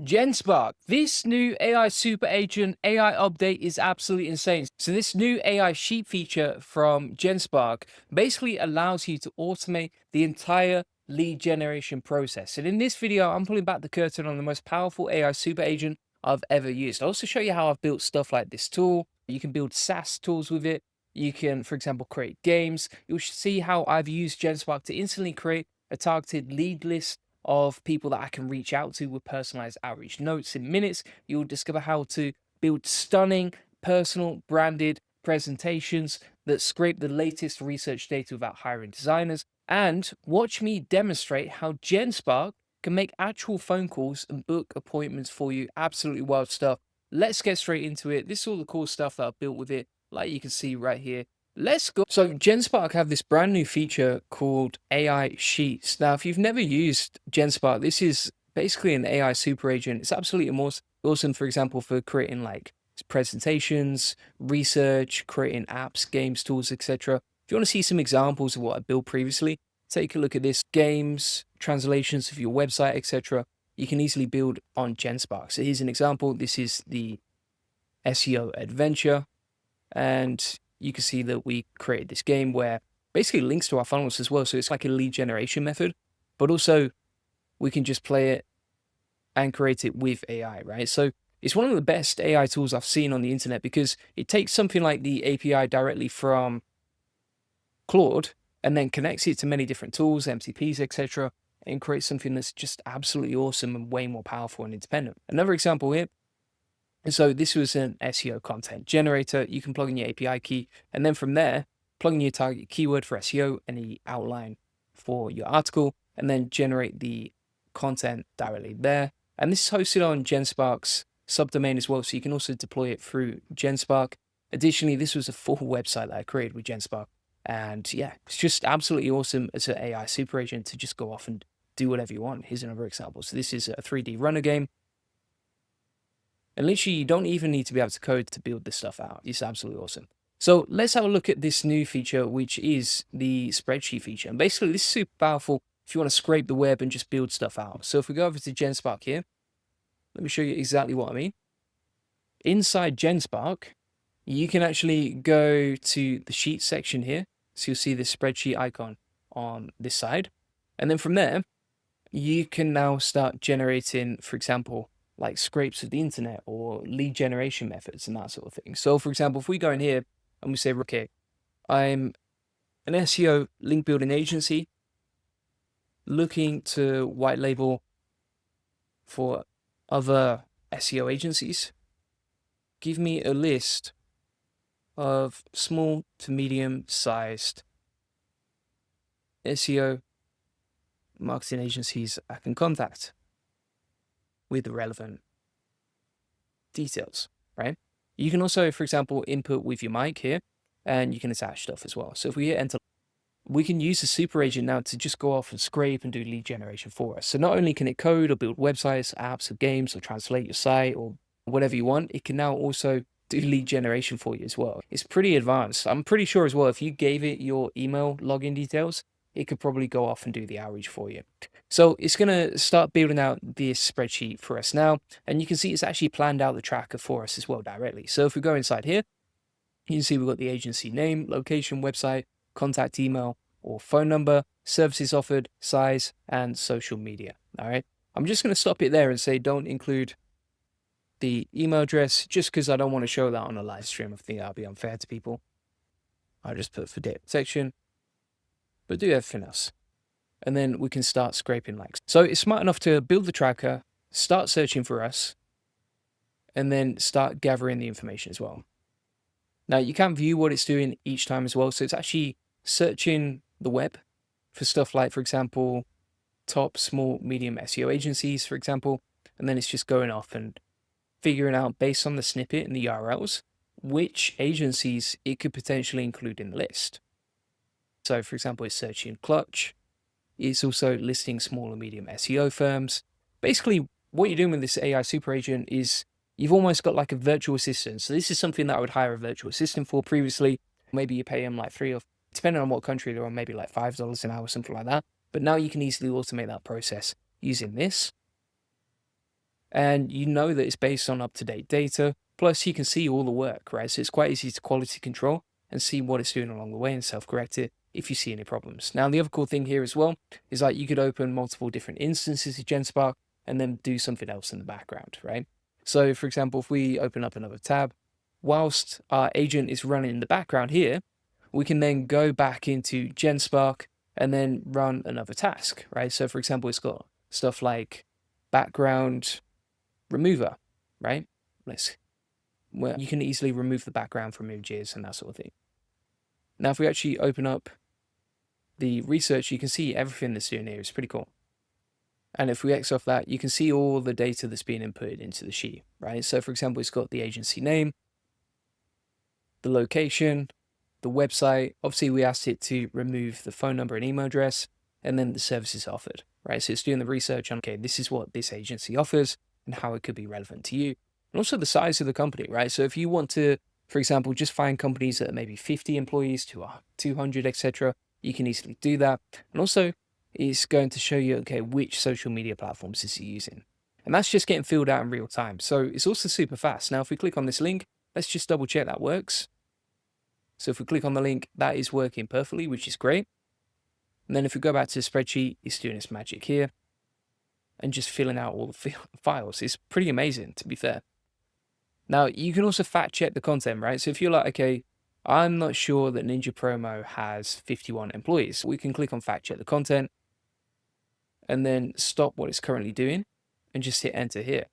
GenSpark. This new AI super agent AI update is absolutely insane. So this new AI sheet feature from GenSpark basically allows you to automate the entire lead generation process. And in this video, I'm pulling back the curtain on the most powerful AI super agent I've ever used. I'll also show you how I've built stuff like this tool. You can build SaaS tools with it. You can, for example, create games. You'll see how I've used GenSpark to instantly create a targeted lead list of people that I can reach out to with personalized outreach notes. In minutes, you'll discover how to build stunning, personal, branded presentations that scrape the latest research data without hiring designers. And watch me demonstrate how GenSpark can make actual phone calls and book appointments for you. Absolutely wild stuff. Let's get straight into it. This is all the cool stuff that I've built with it, like you can see right here. Let's go. So GenSpark have this brand new feature called AI Sheets. Now, if you've never used GenSpark, this is basically an AI super agent. It's absolutely awesome, for example, for creating like presentations, research, creating apps, games, tools, etc. If you want to see some examples of what I built previously, take a look at this. Games, translations of your website, etc. You can easily build on GenSpark. So here's an example. This is the SEO adventure. And you can see that we created this game where basically links to our funnels as well. So it's like a lead generation method, but also we can just play it and create it with AI, right? So it's one of the best AI tools I've seen on the internet because it takes something like the API directly from Claude and then connects it to many different tools, MCPs, etc., and creates something that's just absolutely awesome and way more powerful and independent. Another example here. And so this was an SEO content generator. You can plug in your API key, and then from there, plug in your target keyword for SEO and the outline for your article, and then generate the content directly there. And this is hosted on GenSpark's subdomain as well, so you can also deploy it through GenSpark. Additionally, this was a full website that I created with GenSpark. And yeah, it's just absolutely awesome as an AI super agent to just go off and do whatever you want. Here's another example. So this is a 3D runner game. And literally, you don't even need to be able to code to build this stuff out. It's absolutely awesome. So let's have a look at this new feature, which is the spreadsheet feature. And basically, this is super powerful if you want to scrape the web and just build stuff out. So if we go over to GenSpark here, let me show you exactly what I mean. Inside GenSpark, you can actually go to the sheet section here. So you'll see the spreadsheet icon on this side. And then from there, you can now start generating, for example, like scrapes of the internet or lead generation methods and that sort of thing. So for example, if we go in here and we say, okay, I'm an SEO link building agency looking to white label for other SEO agencies, give me a list of small to medium sized SEO marketing agencies I can contact with the relevant details, right? You can also, for example, input with your mic here, and you can attach stuff as well. So if we hit enter, we can use the super agent now to just go off and scrape and do lead generation for us. So not only can it code or build websites, apps, or games, or translate your site or whatever you want, it can now also do lead generation for you as well. It's pretty advanced. I'm pretty sure as well, if you gave it your email login details, it could probably go off and do the outreach for you. So it's going to start building out this spreadsheet for us now. And you can see it's actually planned out the tracker for us as well directly. So if we go inside here, you can see we've got the agency name, location, website, contact email or phone number, services offered, size, and social media. All right. I'm just going to stop it there and say don't include the email address just because I don't want to show that on a live stream. I think that'll be unfair to people. I'll just put for data protection, but do everything else. And then we can start scraping likes. So it's smart enough to build the tracker, start searching for us, and then start gathering the information as well. Now you can view what it's doing each time as well. So it's actually searching the web for stuff like, for example, top, small, medium SEO agencies, for example. And then it's just going off and figuring out based on the snippet and the URLs, which agencies it could potentially include in the list. So for example, it's searching Clutch. It's also listing small and medium SEO firms. Basically, what you're doing with this AI super agent is you've almost got like a virtual assistant. So this is something that I would hire a virtual assistant for previously. Maybe you pay them like depending on what country they're on, maybe like $5 an hour, something like that. But now you can easily automate that process using this. And you know that it's based on up-to-date data. Plus, you can see all the work, right? So it's quite easy to quality control and see what it's doing along the way and self-correct it if you see any problems. Now, the other cool thing here as well is like you could open multiple different instances of GenSpark and then do something else in the background, right? So, for example, if we open up another tab, whilst our agent is running in the background here, we can then go back into GenSpark and then run another task, right? So, for example, it's got stuff like background remover, right? Where you can easily remove the background from images and that sort of thing. Now, if we actually open up the research, you can see everything that's doing here. It's pretty cool. And if we X off that, you can see all the data that's being inputted into the sheet, right? So, for example, it's got the agency name, the location, the website. Obviously, we asked it to remove the phone number and email address, and then the services offered, right? So it's doing the research on, okay, this is what this agency offers and how it could be relevant to you. And also the size of the company, right? So if you want to, for example, just find companies that are maybe 50 employees to 200, etc., you can easily do that. And also, it's going to show you, okay, which social media platforms is it using. And that's just getting filled out in real time. So it's also super fast. Now, if we click on this link, let's just double check that works. So if we click on the link, that is working perfectly, which is great. And then if we go back to the spreadsheet, it's doing its magic here and just filling out all the files. It's pretty amazing, to be fair. Now, you can also fact check the content, right? So if you're like, okay, I'm not sure that Ninja Promo has 51 employees, we can click on fact check the content and then stop what it's currently doing and just hit enter here.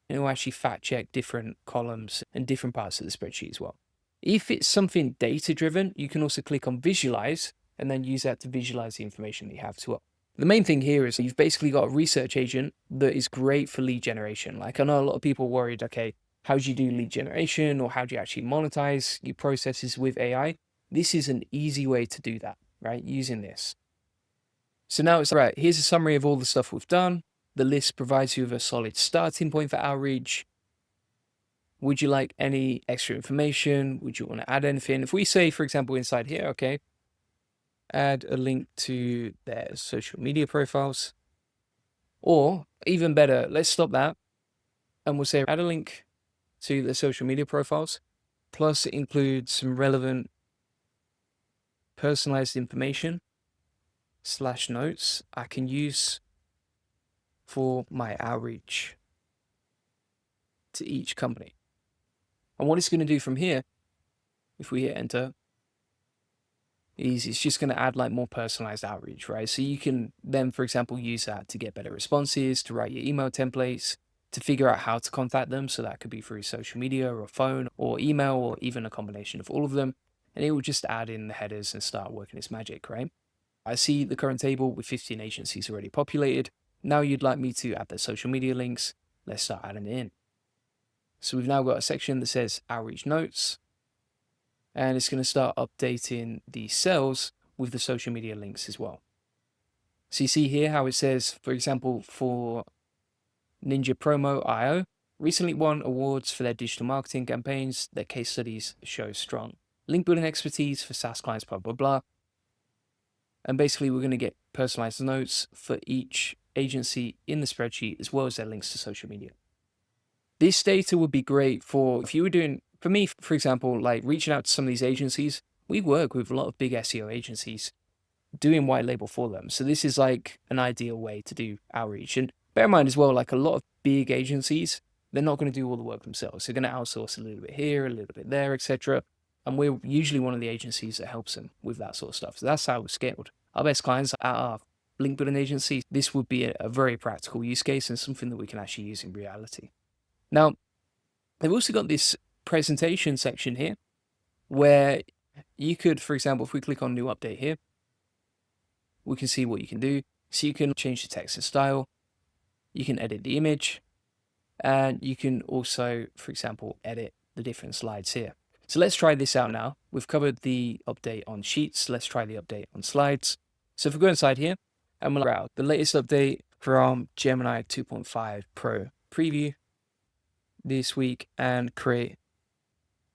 And it will actually fact check different columns and different parts of the spreadsheet as well. If it's something data driven, you can also click on visualize and then use that to visualize the information that you have as well. The main thing here is you've basically got a research agent that is great for lead generation. Like I know a lot of people are worried, okay, how do you do lead generation or how do you actually monetize your processes with AI? This is an easy way to do that, right? Using this. So now it's right, here's a summary of all the stuff we've done. The list provides you with a solid starting point for outreach. Would you like any extra information? Would you want to add anything? If we say, for example, inside here, okay, add a link to their social media profiles, or even better, let's stop that and we'll say add a link to the social media profiles, plus include some relevant personalized information / notes I can use for my outreach to each company. And what it's going to do from here, if we hit enter, is it's just going to add like more personalized outreach, right? So you can then, for example, use that to get better responses, to write your email templates, to figure out how to contact them. So that could be through social media or phone or email or even a combination of all of them. And it will just add in the headers and start working its magic, right? I see the current table with 15 agencies already populated. Now you'd like me to add the social media links. Let's start adding it in. So we've now got a section that says outreach notes, and it's going to start updating the cells with the social media links as well. So you see here how it says, for example, for Ninja Promo IO, recently won awards for their digital marketing campaigns. Their case studies show strong link building expertise for SaaS clients, blah, blah, blah. And basically, we're going to get personalized notes for each agency in the spreadsheet, as well as their links to social media. This data would be great for if you were doing, for me, for example, like reaching out to some of these agencies. We work with a lot of big SEO agencies doing white label for them. So this is like an ideal way to do outreach. And bear in mind as well, like a lot of big agencies, they're not going to do all the work themselves. They're going to outsource a little bit here, a little bit there, etc. And we're usually one of the agencies that helps them with that sort of stuff. So that's how we're scaled. Our best clients are our link building agencies. This would be a very practical use case and something that we can actually use in reality. Now, they've also got this presentation section here where you could, for example, if we click on new update here, we can see what you can do. So you can change the text and style, you can edit the image, and you can also, for example, edit the different slides here. So let's try this out now. We've covered the update on sheets. Let's try the update on slides. So if we go inside here and we'll browse the latest update from Gemini 2.5 Pro preview this week and create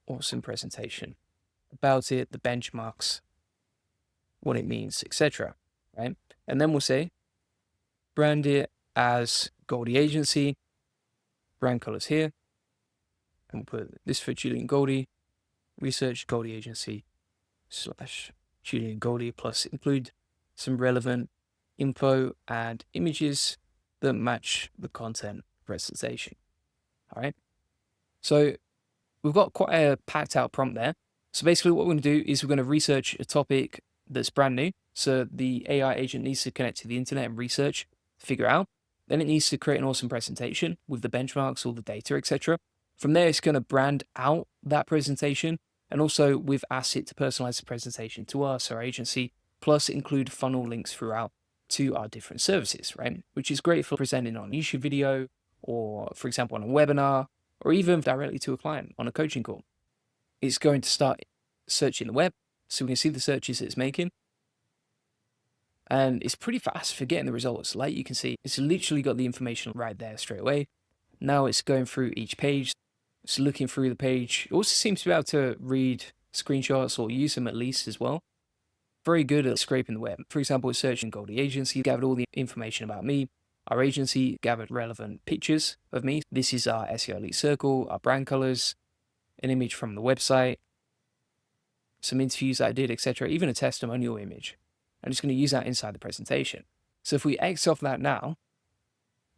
awesome presentation about it, the benchmarks, what it means, etc. Right? And then we'll say brand it as Goldie Agency. brand colors here. And we'll put this for Julian Goldie, research Goldie agency / Julian Goldie, plus include some relevant info and images that match the content presentation. All right. So we've got quite a packed out prompt there. So basically what we're going to do is we're going to research a topic that's brand new. So the AI agent needs to connect to the internet and research, figure out. Then it needs to create an awesome presentation with the benchmarks, all the data, etc. From there, it's going to brand out that presentation. And also we've asked it to personalize the presentation to us, our agency, plus include funnel links throughout to our different services, right? Which is great for presenting on a YouTube video or, for example, on a webinar, or even directly to a client on a coaching call. It's going to start searching the web, so we can see the searches it's making. And it's pretty fast for getting the results. Like you can see, it's literally got the information right there straight away. Now it's going through each page. It's looking through the page. It also seems to be able to read screenshots or use them at least as well. Very good at scraping the web. For example, it's searching Goldie Agency, gathered all the information about me. Our agency gathered relevant pictures of me. This is our SEO Elite Circle, our brand colors, an image from the website, some interviews I did, etc., even a testimonial image. I'm just going to use that inside the presentation. So if we X off that now,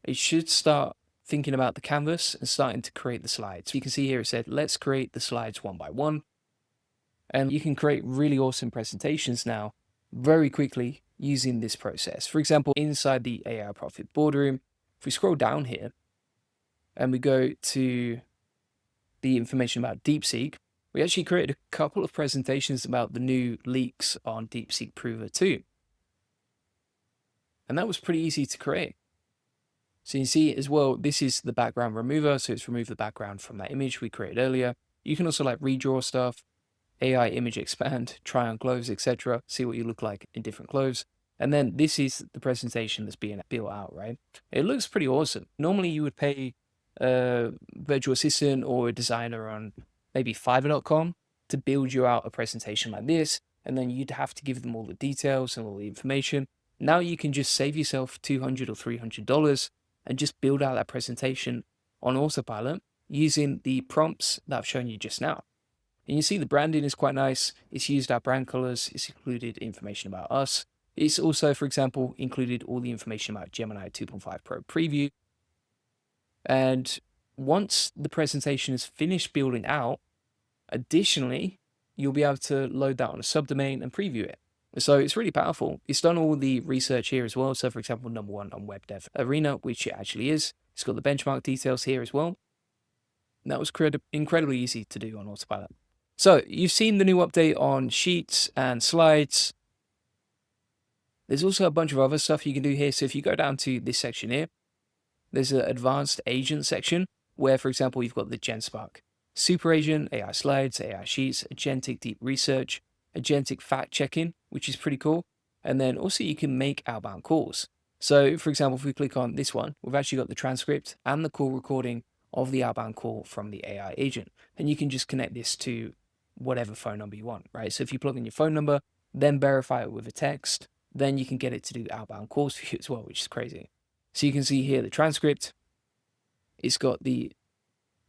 it should start thinking about the canvas and starting to create the slides. You can see here it said, let's create the slides one by one. And you can create really awesome presentations now very quickly using this process. For example, inside the AI Profit Boardroom, if we scroll down here and we go to the information about DeepSeek, we actually created a couple of presentations about the new leaks on DeepSeek Prover 2. And that was pretty easy to create. So you see as well, this is the background remover. So it's removed the background from that image we created earlier. You can also like redraw stuff, AI image expand, try on clothes, etc. See what you look like in different clothes. And then this is the presentation that's being built out, right? It looks pretty awesome. Normally you would pay a virtual assistant or a designer on maybe Fiverr.com to build you out a presentation like this. And then you'd have to give them all the details and all the information. Now you can just save yourself $200 or $300 and just build out that presentation on autopilot using the prompts that I've shown you just now. And you see the branding is quite nice. It's used our brand colors. It's included information about us. It's also, for example, included all the information about Gemini 2.5 Pro preview. And once the presentation is finished building out, additionally, you'll be able to load that on a subdomain and preview it. So it's really powerful. It's done all the research here as well. So for example, number one on Web Dev Arena, which it actually is. It's got the benchmark details here as well. And that was incredibly easy to do on autopilot. So you've seen the new update on Sheets and Slides. There's also a bunch of other stuff you can do here. So if you go down to this section here, there's an advanced agent section where, for example, you've got the GenSpark Super Agent, AI Slides, AI Sheets, Agentic Deep Research, Agentic Fact Checking, which is pretty cool. And then also you can make outbound calls. So for example, if we click on this one, we've actually got the transcript and the call recording of the outbound call from the AI agent. And you can just connect this to whatever phone number you want, right? So if you plug in your phone number, then verify it with a text, then you can get it to do outbound calls for you as well, which is crazy. So you can see here the transcript. It's got the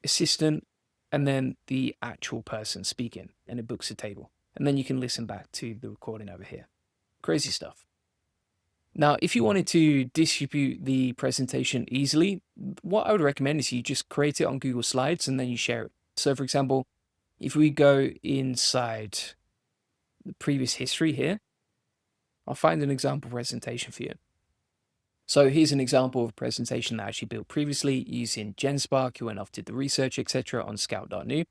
assistant and then the actual person speaking, and it books a table. And then you can listen back to the recording over here. Crazy stuff. Now, if you wanted to distribute the presentation easily, what I would recommend is you just create it on Google Slides and then you share it. So for example, if we go inside the previous history here, I'll find an example presentation for you. So here's an example of a presentation that I actually built previously using GenSpark. You went off, did the research, etc. on scout.new.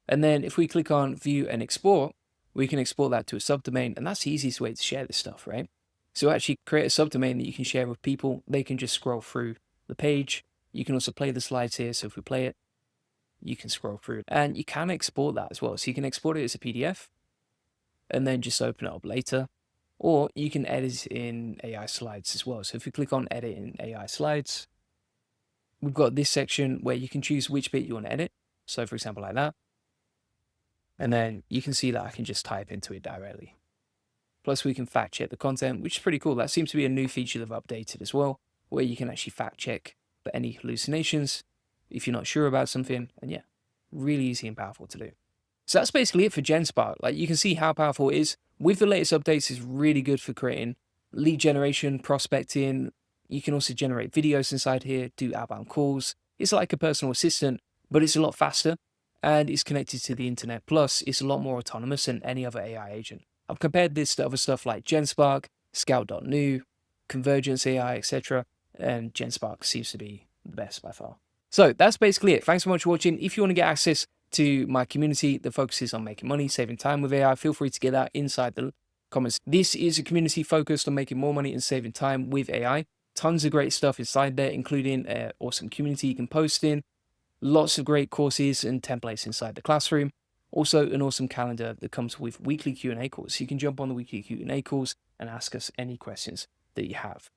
And then if we click on view and export, we can export that to a subdomain. And that's the easiest way to share this stuff, right? So actually create a subdomain that you can share with people. They can just scroll through the page. You can also play the slides here. So if we play it, you can scroll through and you can export that as well. So you can export it as a PDF and then just open it up later. Or you can edit in AI Slides as well. So if you click on Edit in AI Slides, we've got this section where you can choose which bit you want to edit. So for example, like that. And then you can see that I can just type into it directly. Plus we can fact check the content, which is pretty cool. That seems to be a new feature they've updated as well, where you can actually fact check for any hallucinations. if you're not sure about something. And yeah, really easy and powerful to do. So that's basically it for GenSpark. Like, you can see how powerful it is. With the latest updates, it's really good for creating lead generation, prospecting. You can also generate videos inside here, do outbound calls. It's like a personal assistant, but it's a lot faster and it's connected to the internet. Plus, it's a lot more autonomous than any other AI agent. I've compared this to other stuff like GenSpark, Scout.new, Convergence AI, etc. And GenSpark seems to be the best by far. So that's basically it. Thanks so much for watching. If you want to get access to my community that focuses on making money, saving time with AI, feel free to get that inside the comments. This is a community focused on making more money and saving time with AI. Tons of great stuff inside there, including an awesome community you can post in, lots of great courses and templates inside the classroom. Also, an awesome calendar that comes with weekly Q&A calls. So you can jump on the weekly Q&A calls and ask us any questions that you have.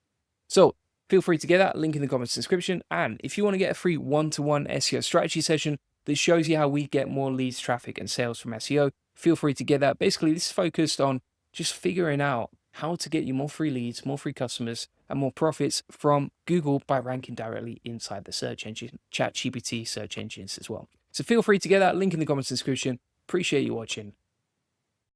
So feel free to get that link in the comments description. And if you want to get a free one-to-one SEO strategy session that shows you how we get more leads, traffic, and sales from SEO, feel free to get that. Basically, this is focused on just figuring out how to get you more free leads, more free customers, and more profits from Google by ranking directly inside the search engine, ChatGPT search engines as well. So feel free to get that link in the comments description. Appreciate you watching.